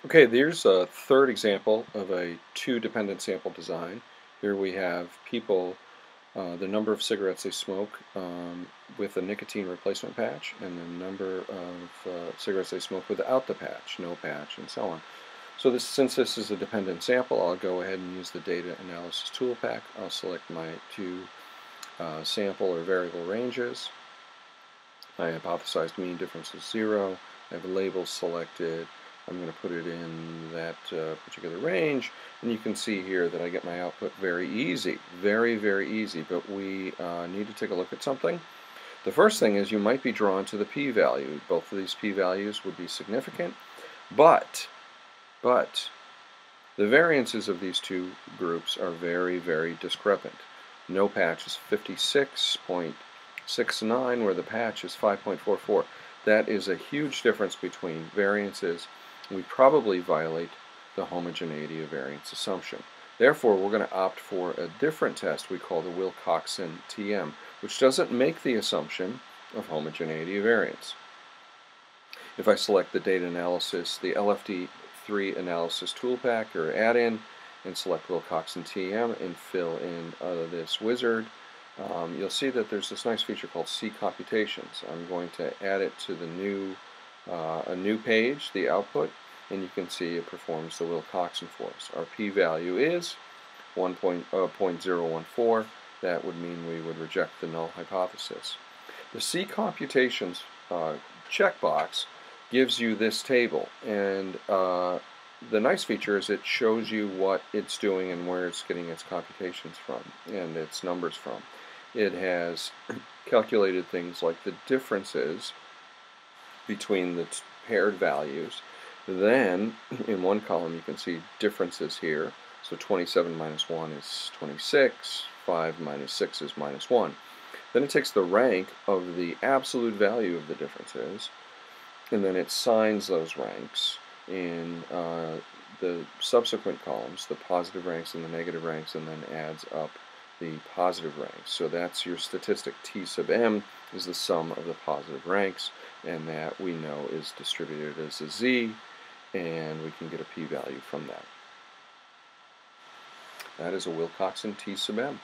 Okay, there's a third example of a two-dependent sample design. Here we have people, the number of cigarettes they smoke with a nicotine replacement patch, and the number of cigarettes they smoke without the patch, no patch, and so on. So since this is a dependent sample, I'll go ahead and use the data analysis tool pack. I'll select my two sample or variable ranges. My hypothesized mean difference is 0. I have a label selected. I'm going to put it in that particular range, and you can see here that I get my output very easy, very, very easy, but we need to take a look at something. The first thing is you might be drawn to the p-value. Both of these p-values would be significant, but the variances of these two groups are very, very discrepant. No patch is 56.69, where the patch is 5.44. That is a huge difference between variances. We probably violate the homogeneity of variance assumption. Therefore, we're going to opt for a different test we call the Wilcoxon Tm, which doesn't make the assumption of homogeneity of variance. If I select the data analysis, the LFD3 analysis tool pack or add-in, and select Wilcoxon Tm and fill in this wizard, you'll see that there's this nice feature called C computations. I'm going to add it to the a new page, the output, and you can see it performs the Wilcoxon for us. Our p-value is 0.014. That would mean we would reject the null hypothesis. The C computations checkbox gives you this table, and the nice feature is it shows you what it's doing and where it's getting its computations from and its numbers from. It has calculated things like the differences between the paired values. Then in one column you can see differences here. So 27 minus 1 is 26, 5 minus 6 is minus 1. Then it takes the rank of the absolute value of the differences, and then it signs those ranks in the subsequent columns, the positive ranks and the negative ranks, and then adds up the positive ranks. So that's your statistic. T sub m is the sum of the positive ranks, and that we know is distributed as a z, and we can get a p-value from that. That is a Wilcoxon T sub m.